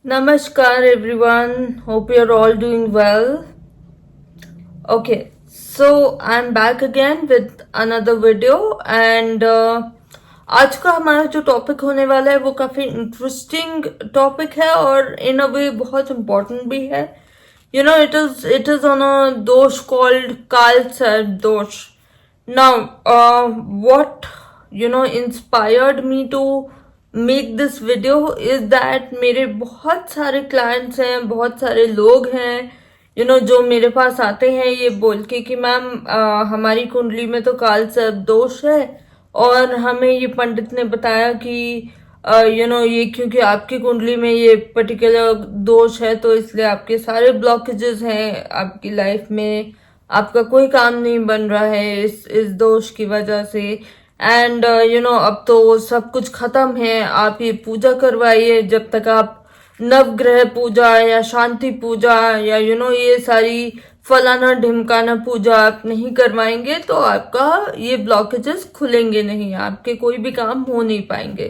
Namaskar everyone, hope you're all doing well. Okay, so I'm back again with another video and आज का हमारा जो topic होने वाला है वो काफी इंटरेस्टिंग टॉपिक है और इन अ वे बहुत इम्पोर्टेंट भी है. It is on a dosh called Kalsa dosh. Now, what inspired me to make this video is that मेरे बहुत सारे क्लाइंट्स हैं, बहुत सारे लोग हैं जो मेरे पास आते हैं ये बोल के कि मैम हमारी कुंडली में तो काल सर्प दोष है और हमें ये पंडित ने बताया कि ये क्योंकि आपकी कुंडली में ये पर्टिकुलर दोष है तो इसलिए आपके सारे ब्लॉकेजेस हैं आपकी लाइफ में, आपका कोई काम नहीं बन रहा है इस दोष की वजह से. एंड अब तो सब कुछ खत्म है, आप ये पूजा करवाइए. जब तक आप नवग्रह पूजा या शांति पूजा या ये सारी फलाना ढिमकाना पूजा आप नहीं करवाएंगे तो आपका ये ब्लॉकेजेस खुलेंगे नहीं, आपके कोई भी काम हो नहीं पाएंगे.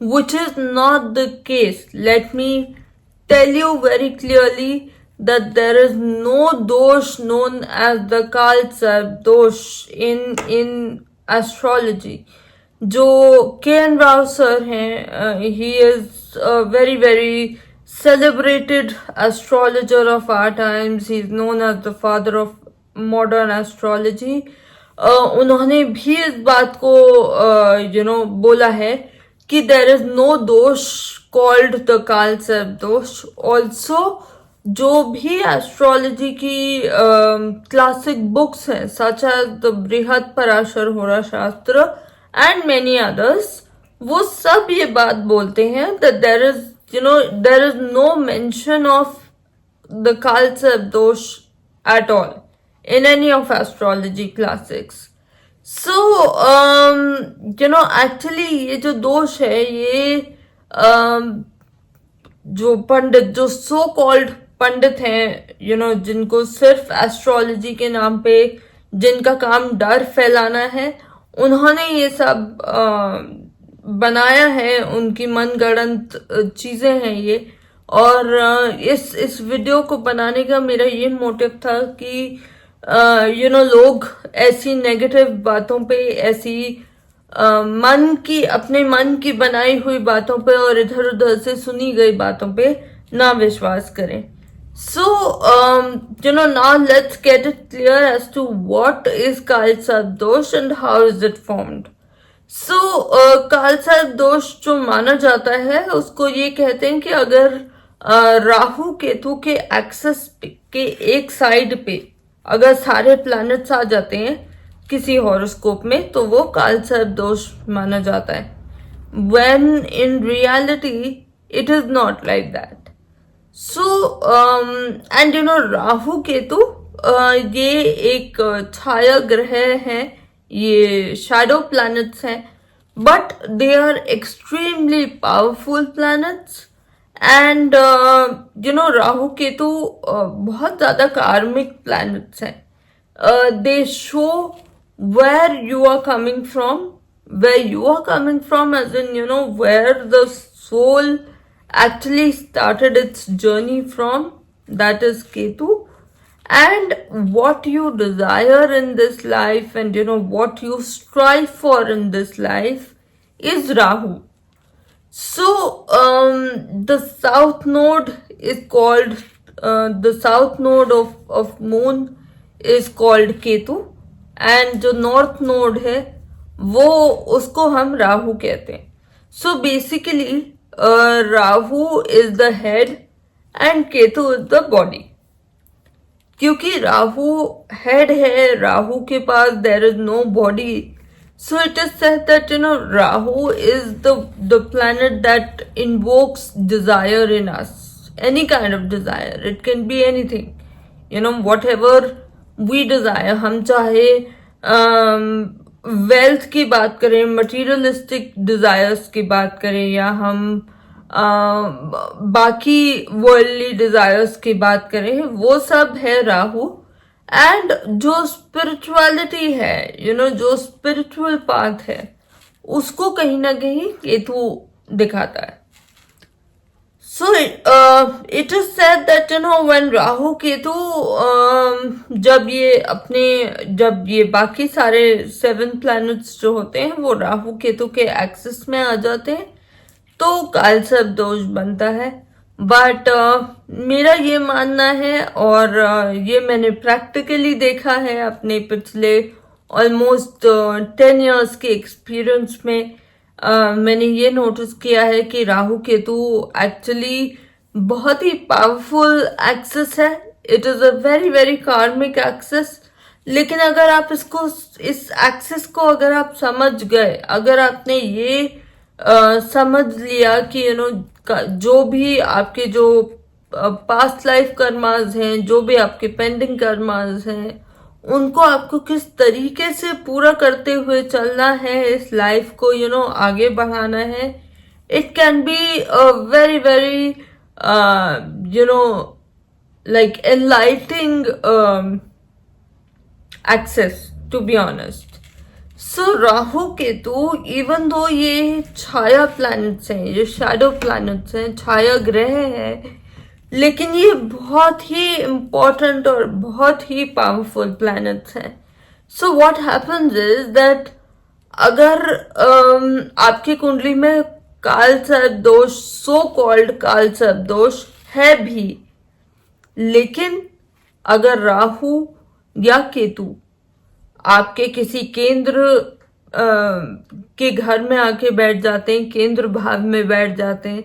which is not the case. Let me tell you very clearly that there is no dosh known as the Kalsa dosh in astrology. जो के.एन. राव सर हैं, he is a very very celebrated astrologer of our times. He is known as the father of modern astrology. उन्होंने भी इस बात को बोला है कि देर इज नो दोष कॉल्ड द काल सर्प दोष. ऑल्सो जो भी एस्ट्रोलॉजी की क्लासिक बुक्स हैं सच एज द बृहद पराशर होरा शास्त्र एंड मेनी अदर्स, वो सब ये बात बोलते हैं that there is no mention of the kaal sarp dosh at all in any of astrology classics. So, actually ये जो दोष है ये जो पंडित, जो सो कॉल्ड पंडित हैं जिनको सिर्फ एस्ट्रोलॉजी के नाम पे जिनका काम डर फैलाना है, उन्होंने ये सब बनाया है, उनकी मनगढ़ंत चीजें हैं ये. और इस वीडियो को बनाने का मेरा ये मोटिव था कि लोग ऐसी नेगेटिव बातों पे, ऐसी अपने मन की बनाई हुई बातों पे और इधर उधर से सुनी गई बातों पे ना विश्वास करें. So, now let's get it clear as to what is Kalsa dosh and how is it formed. So, Kalsa dosh जो माना जाता है उसको ये कहते हैं कि अगर राहु केतु के एक्सेस के एक साइड पे अगर सारे प्लैनेट्स आ जाते हैं किसी हॉरोस्कोप में तो वो काल सर्प दोष माना जाता है. When in reality it is not like that. So and Rahu Ketu ये एक छाया ग्रह हैं, ये शैडो प्लैनेट्स हैं, but they are extremely powerful planets. And Rahu Ketu बहुत ज्यादा कार्मिक प्लैनेट्स हैं. They show where you are coming from as in where the soul actually started its journey from, that is Ketu, and what you desire in this life and what you strive for in this life is Rahu. So the south node is called the south node of moon is called Ketu, and जो north node है वो उसको हम राहु कहते हैं. So basically Rahu is the head and Ketu is the body. क्योंकि Rahu head है, राहु के पास there is no body, so it is said that Rahu is the planet that invokes desire in us, any kind of desire. It can be anything, whatever we desire. हम चाहे wealth की बात करें, materialistic desires की बात करें, या हम बाकी वर्ल्डली डिजायर्स की बात करें, वो सब है राहु. एंड जो स्पिरिचुअलिटी है, जो स्पिरिचुअल पाथ है, उसको कहीं ना कहीं केतु दिखाता है. So it is said that when Rahu Ketu जब ये बाकी सारे 7 प्लैनेट्स जो होते हैं वो राहु केतु के एक्सिस में आ जाते हैं तो कालसर्प दोष बनता है। बट मेरा ये मानना है और ये मैंने प्रैक्टिकली देखा है अपने पिछले ऑलमोस्ट 10 इयर्स के एक्सपीरियंस में। मैंने ये नोटिस किया है कि राहु केतु एक्चुअली बहुत ही पावरफुल एक्सेस है। It is a very very कार्मिक एक्सेस। लेकिन अगर आप इस एक्सेस को अगर आप समझ गए, अगर आपने ये समझ लिया कि जो भी आपके जो पास्ट लाइफ कर्मास हैं, जो भी आपके पेंडिंग कर्मास हैं, उनको आपको किस तरीके से पूरा करते हुए चलना है, इस लाइफ को आगे बढ़ाना है। It can be a very very like enlightening axis, to be honest. So Rahu Ketu even though ये छाया प्लैनेट्स हैं, ये शैडो प्लैनेट्स हैं, छाया ग्रह हैं, लेकिन ये बहुत ही इम्पोर्टेंट और बहुत ही पावरफुल प्लैनेट्स हैं। So what happens is that अगर आपकी कुंडली में कालसर्प दोष, सो कॉल्ड कालसर्प दोष है भी, लेकिन अगर राहु या केतु आपके किसी केंद्र के घर में आके बैठ जाते हैं, केंद्र भाव में बैठ जाते हैं,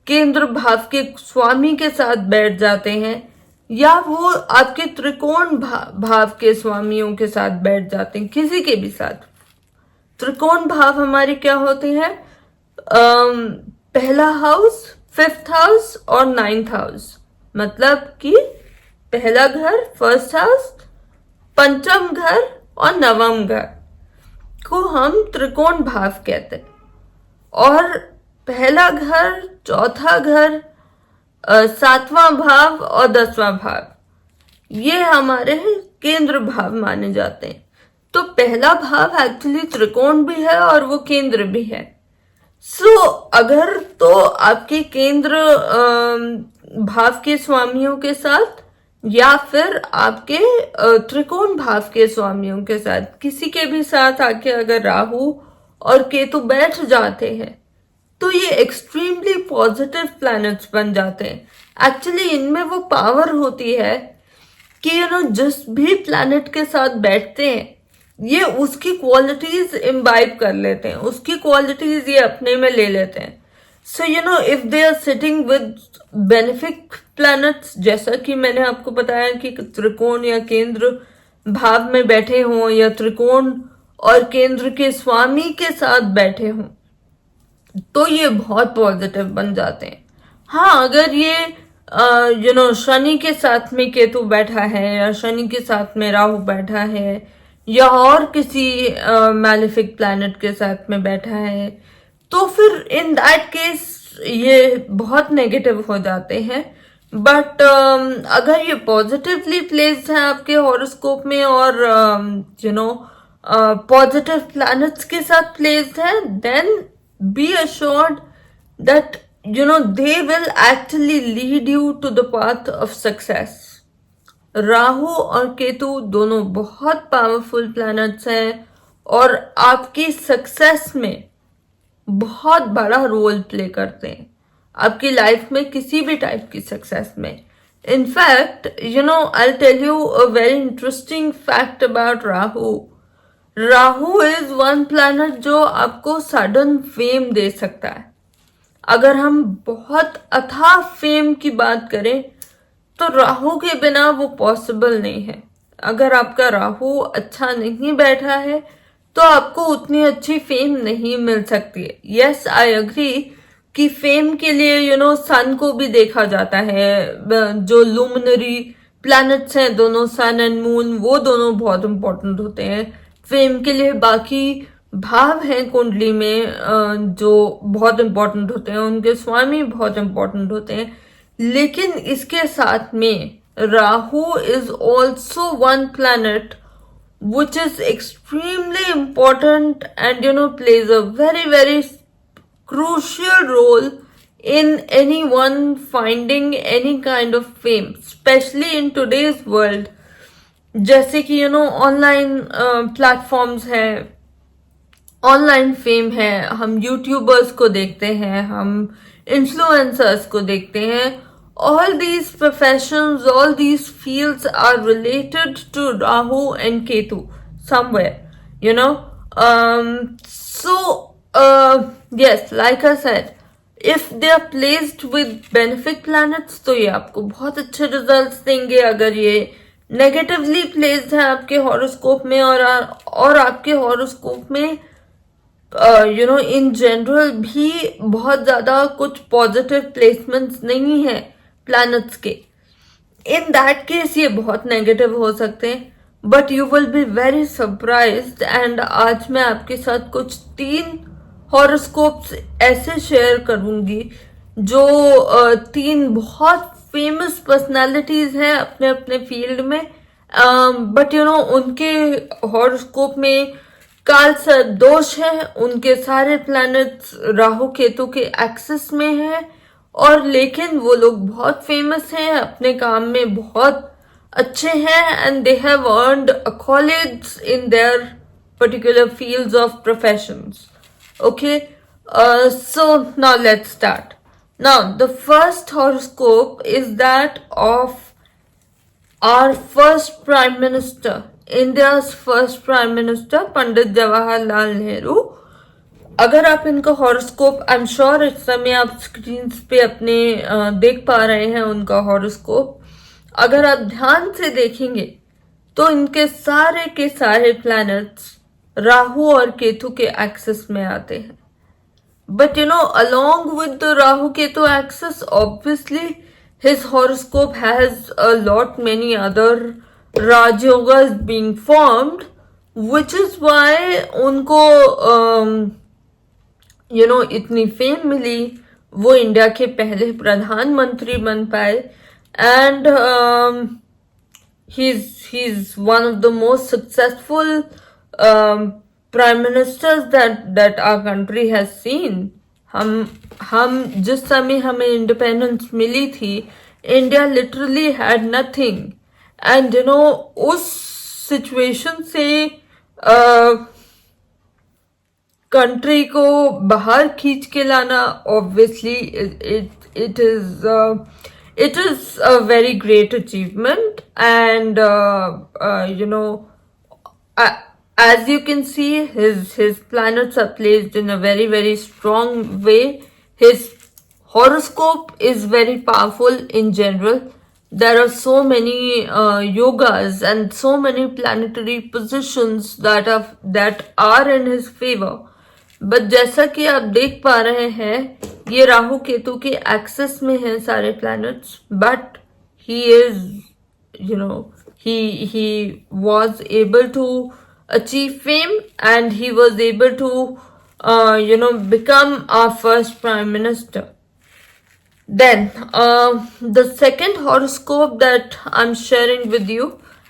केंद्र भाव के स्वामी के साथ बैठ जाते हैं, या वो आपके त्रिकोण भाव के स्वामियों के साथ बैठ जाते हैं, किसी के भी साथ। त्रिकोण भाव हमारे क्या होते हैं? पहला हाउस, 5th हाउस और 9th हाउस। मतलब कि पहला घर, फर्स्ट हाउस, पंचम घर और नवम घर को हम त्रिकोण भाव कहते हैं। और पहला घर, चौथा घर, 7वां भाव और 10वां भाव ये हमारे केंद्र भाव माने जाते हैं। तो पहला भाव एक्चुअली त्रिकोण भी है और वो केंद्र भी है। सो अगर तो आपके केंद्र भाव के स्वामियों के साथ या फिर आपके त्रिकोण भाव के स्वामियों के साथ, किसी के भी साथ आके अगर राहु और केतु बैठ जाते हैं तो ये एक्सट्रीमली पॉजिटिव प्लैनेट्स बन जाते हैं। एक्चुअली इनमें वो पावर होती है कि जिस भी प्लैनेट के साथ बैठते हैं ये उसकी क्वालिटीज इम्बाइब कर लेते हैं, उसकी क्वालिटीज ये अपने में ले लेते हैं। So if they are sitting with benefic planets, जैसा कि मैंने आपको बताया कि त्रिकोण या केंद्र भाव में बैठे हों या त्रिकोण और केंद्र के स्वामी के साथ बैठे हों, तो ये बहुत पॉजिटिव बन जाते हैं। हाँ, अगर ये शनि के साथ में केतु बैठा है या शनि के साथ में राहु बैठा है या और किसी मैलेफिक प्लैनेट के साथ में बैठा है, तो फिर इन दैट केस ये बहुत नेगेटिव हो जाते हैं। बट अगर ये पॉजिटिवली प्लेस्ड है आपके हॉरोस्कोप में और पॉजिटिव प्लैनेट्स के साथ प्लेस्ड है, then be assured that they will actually lead you to the path of success। Rahu और केतु दोनों बहुत पावरफुल प्लैनेट्स हैं और आपकी सक्सेस में बहुत बड़ा रोल प्ले करते हैं, आपकी लाइफ में किसी भी टाइप की सक्सेस में। In fact I tell you a very interesting fact about Rahu. Rahu is one planet जो आपको सडन फेम दे सकता है। अगर हम बहुत अथाह फेम की बात करें तो राहु के बिना वो पॉसिबल नहीं है। अगर आपका राहु अच्छा नहीं बैठा है तो आपको उतनी अच्छी फेम नहीं मिल सकती है। यस, आई अग्री कि फेम के लिए सन को भी देखा जाता है। जो लुमिनरी प्लैनेट्स हैं दोनों, सन एंड मून, वो दोनों बहुत इंपॉर्टेंट होते हैं फेम के लिए। बाकी भाव हैं कुंडली में जो बहुत इंपॉर्टेंट होते हैं, उनके स्वामी बहुत इंपॉर्टेंट होते हैं। लेकिन इसके साथ में Rahu is also one planet which is extremely important and plays a very very crucial role in anyone finding any kind of fame, especially in today's world. जैसे कि ऑनलाइन प्लेटफॉर्म्स हैं, ऑनलाइन फेम है, हम यूट्यूबर्स को देखते हैं, हम influencers को देखते हैं. All these professions, all these fields are related to Rahu and Ketu somewhere, you know. Yes, like I said, if they are placed with benefic planets, तो ये आपको बहुत अच्छे रिजल्ट्स देंगे. अगर ये नेगेटिवली प्लेस्ड है आपके हॉरोस्कोप में और आपके हॉरोस्कोप में इन जनरल भी बहुत ज्यादा कुछ पॉजिटिव प्लेसमेंट्स नहीं है प्लैनेट्स के, इन दैट केस ये बहुत नेगेटिव हो सकते हैं. But you will be very surprised. And आज मैं आपके साथ कुछ 3 हॉरोस्कोप्स ऐसे शेयर करूंगी जो 3 बहुत फेमस पर्सनालिटीज हैं अपने अपने फील्ड में. बट उनके हॉरोस्कोप में काल सर्प दोष है, उनके सारे प्लैनेट्स राहु केतु के एक्सिस में है, और लेकिन वो लोग बहुत फेमस हैं, अपने काम में बहुत अच्छे हैं, and they have earned accolades in their particular fields of professions. Okay, so now let's start. Now the first horoscope is that of our first prime minister, India's first prime minister, Pandit Jawaharlal Nehru. अगर आप इनका horoscope, I am sure इस समय आप screen पे अपने देख पा रहे हैं उनका हॉरोस्कोप. अगर आप ध्यान से देखेंगे तो इनके सारे के सारे प्लैनेट्स राहु और केतु के एक्सिस में आते हैं. But along with the Rahu Ketu axis, obviously his horoscope has a lot many other Raj Yogas being formed, which is why उनको इतनी फेम मिली, वो इंडिया के पहले प्रधानमंत्री बन पाए. And he's one of the most successful prime ministers that our country has seen. हम जिस समय हमें इंडिपेंडेंस मिली थी, India literally had nothing. And उस सिचुएशन से कंट्री को बाहर खींच के लाना, obviously it is a very great achievement. And as you can see, his planets are placed in a very very strong way. His horoscope is very powerful in general. There are so many yogas and so many planetary positions that are in his favor. But जैसा कि आप देख पा रहे हैं, ये राहु केतु के access में हैं सारे planets. But he is he was able to achieve fame, and he was able to become our first prime minister. Then the second horoscope that I'm sharing with you,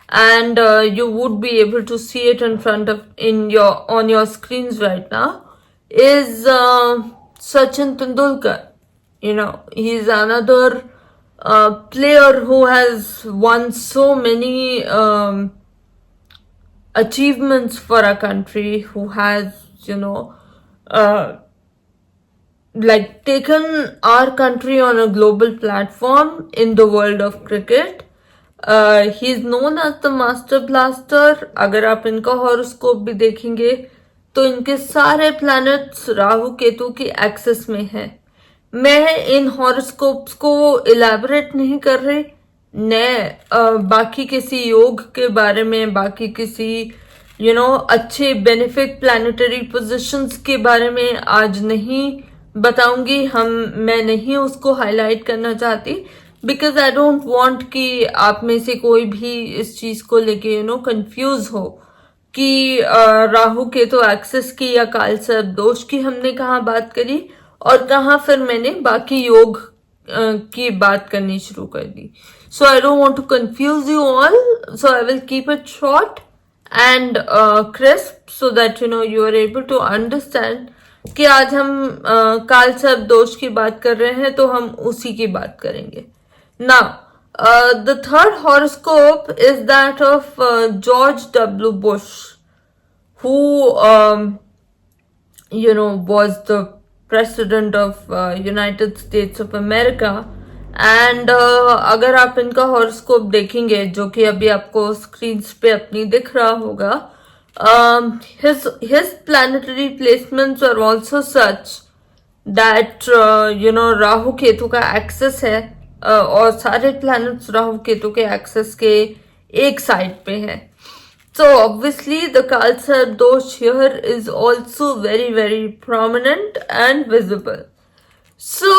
and you would be able to see it on your screens right now, is Sachin Tendulkar. He's another player who has won so many achievements for our country, who has taken our country on a global platform in the world of cricket. He's known as the master blaster. अगर आप इनका horoscope भी देखेंगे तो इनके सारे planets Rahu Ketu की axis में हैं. मैं इन हॉरोस्कोप्स को इलैबोरेट नहीं कर रही, मैं बाकी किसी योग के बारे में, बाकी किसी अच्छे बेनिफिट प्लैनेटरी पोजीशंस के बारे में आज नहीं बताऊंगी. मैं नहीं उसको हाईलाइट करना चाहती, बिकॉज आई डोंट वांट कि आप में से कोई भी इस चीज को लेके कंफ्यूज हो कि राहु केतु एक्सिस की या काल सर्प दोष की हमने कहाँ बात करी और कहाँ फिर मैंने बाकी योग की बात करनी शुरू कर दी. So I don't want to confuse you all, so I will keep it short and crisp, so that you are able to understand कि आज हम काल सर्प दोष की बात कर रहे हैं, तो हम उसी की बात करेंगे ना। The third horoscope is that of George W Bush, who was the president of United States of America. And अगर आप इनका हॉरोस्कोप देखेंगे, जो कि अभी आपको स्क्रीन पे अपनी दिख रहा होगा, his planetary placements are also such that Rahu Ketu का एक्सेस है, और सारे प्लैनेट्स राहु केतु के एक्सेस के एक साइड पे है. So obviously the Kalsar dosh here is also very, very prominent and visible. So,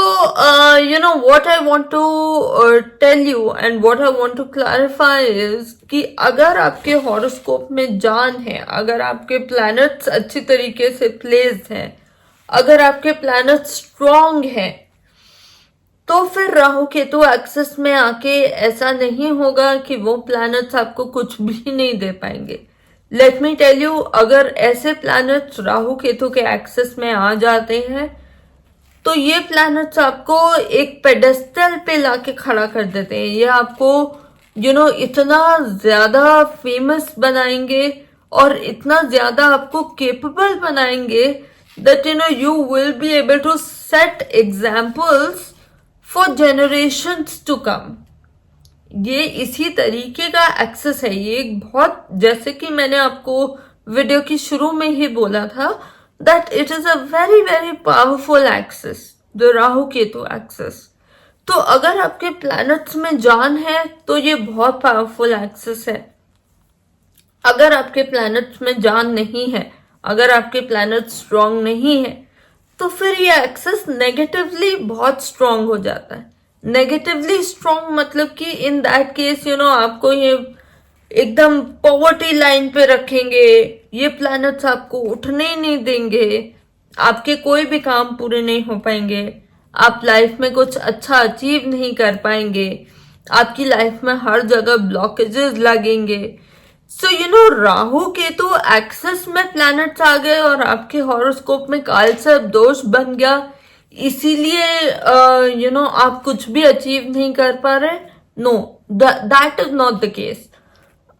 what I want to tell you and what I want to clarify is कि अगर आपके हॉरोस्कोप में जान है, अगर आपके प्लैनेट्स अच्छी तरीके से प्लेस्ड हैं, अगर आपके प्लैनेट्स स्ट्रॉन्ग हैं, तो फिर राहु केतु एक्सेस में आके ऐसा नहीं होगा कि वो प्लैनेट्स आपको कुछ भी नहीं दे पाएंगे. लेट मी टेल यू, अगर ऐसे प्लैनेट्स राहु केतु के एक्सेस में आ जाते हैं, तो ये प्लैनेट्स आपको एक पेडेस्टल पे लाके खड़ा कर देते हैं. ये आपको इतना ज्यादा फेमस बनाएंगे और इतना ज्यादा आपको केपेबल बनाएंगे that you will be able to set examples for generations to come. ये इसी तरीके का एक्सेस है. ये एक बहुत, जैसे कि मैंने आपको वीडियो की शुरू में ही बोला था, that it is a very very powerful axis, the Rahu Ketu axis. तो अगर आपके प्लैनेट्स में जान है तो ये बहुत पावरफुल एक्सेस है. अगर आपके प्लैनेट्स में जान नहीं है, अगर आपके प्लैनेट स्ट्रॉन्ग नहीं है, तो फिर ये एक्सेस नेगेटिवली बहुत स्ट्रॉन्ग हो जाता है. नेगेटिवली स्ट्रॉन्ग मतलब कि इन दैट केस आपको ये एकदम पॉवर्टी लाइन पे रखेंगे. ये प्लैनेट्स आपको उठने ही नहीं देंगे, आपके कोई भी काम पूरे नहीं हो पाएंगे, आप लाइफ में कुछ अच्छा अचीव नहीं कर पाएंगे, आपकी लाइफ में हर जगह ब्लॉकेजेस लगेंगे. सो राहु केतु एक्सेस में प्लैनेट्स आ गए और आपके हॉरोस्कोप में कालसर्प दोष बन गया, इसीलिए आप कुछ भी अचीव नहीं कर पा रहे. No, that is not the case.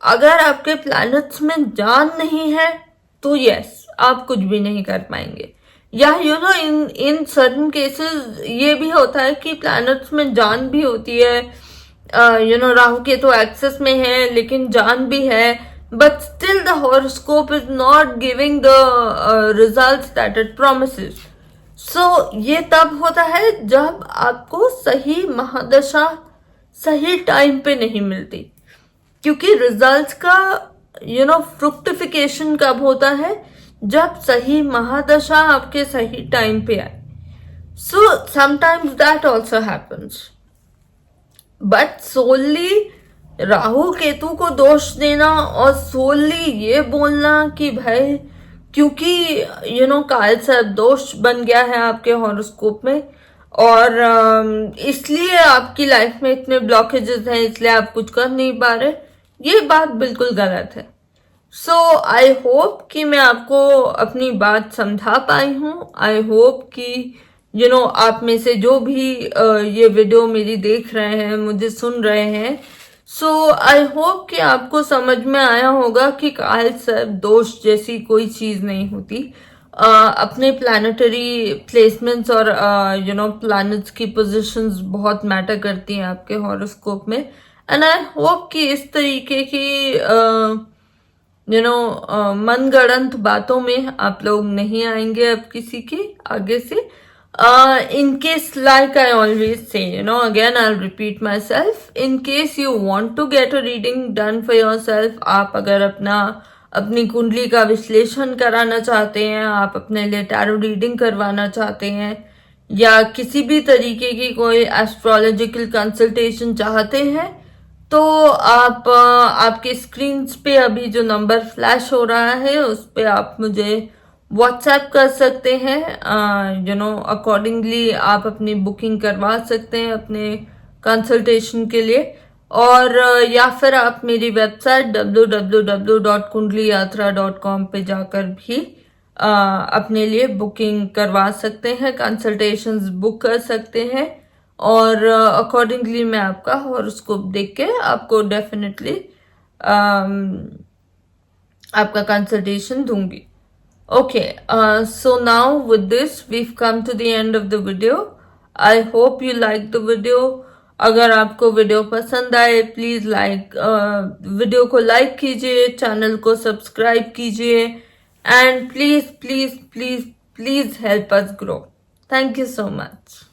अगर आपके प्लैनेट्स में जान नहीं है तो यस, आप कुछ भी नहीं कर पाएंगे. या इन सर्टन केसेस ये भी होता है कि प्लैनेट्स में जान भी होती है, राहु केतु एक्सेस में है लेकिन जान भी है, but still the horoscope is not giving the results that it promises. So ये तब होता है जब आपको सही महादशा सही टाइम पे नहीं मिलती, क्योंकि रिजल्ट्स का फ्रुक्टिफिकेशन कब होता है, जब सही महादशा आपके सही टाइम पे आए. So sometimes that also happens, but solely Rahu Ketu को दोष देना और सोली ये बोलना कि भाई क्योंकि कालसर्प दोष बन गया है आपके हॉरोस्कोप में और इसलिए आपकी लाइफ में इतने ब्लॉकेजेस हैं, इसलिए आप कुछ कर नहीं पा रहे, ये बात बिल्कुल गलत है. सो आई होप कि मैं आपको अपनी बात समझा पाई हूँ. आई होप कि आप में से जो भी ये वीडियो मेरी देख रहे हैं, मुझे सुन रहे हैं, सो आई होप कि आपको समझ में आया होगा कि कालसर्प दोष जैसी कोई चीज नहीं होती. अपने प्लैनेटरी प्लेसमेंट्स और प्लैनेट्स की पोजीशंस बहुत मैटर करती हैं आपके हॉरोस्कोप में. एंड आई होप कि इस तरीके की मनगढ़ंत बातों में आप लोग नहीं आएंगे अब किसी के आगे से. In case, like I always say, again I'll repeat myself, in case you want to get a reading done for yourself, आप अगर अपनी कुंडली का विश्लेषण कराना चाहते हैं, आप अपने लिए टैरो रीडिंग करवाना चाहते हैं, या किसी भी तरीके की कोई एस्ट्रोलॉजिकल कंसल्टेशन चाहते हैं, तो आप आपके स्क्रीन पे अभी जो नंबर फ्लैश हो रहा है उस पे आप मुझे व्हाट्सएप कर सकते हैं. अकॉर्डिंगली आप अपनी बुकिंग करवा सकते हैं अपने कंसल्टेशन के लिए, और या फिर आप मेरी वेबसाइट www.kundliyatra.com पे जाकर भी अपने लिए बुकिंग करवा सकते हैं, कंसल्टेशंस बुक कर सकते हैं और अकॉर्डिंगली मैं आपका हॉरोस्कोप देख के आपको डेफिनेटली आपका कंसल्टेशन दूंगी. Okay, so now with this we've come to the end of the video. I hope you like the video. अगर आपको वीडियो पसंद आए प्लीज वीडियो को लाइक कीजिए, चैनल को सब्सक्राइब कीजिए and please please please please help us grow. Thank you so much.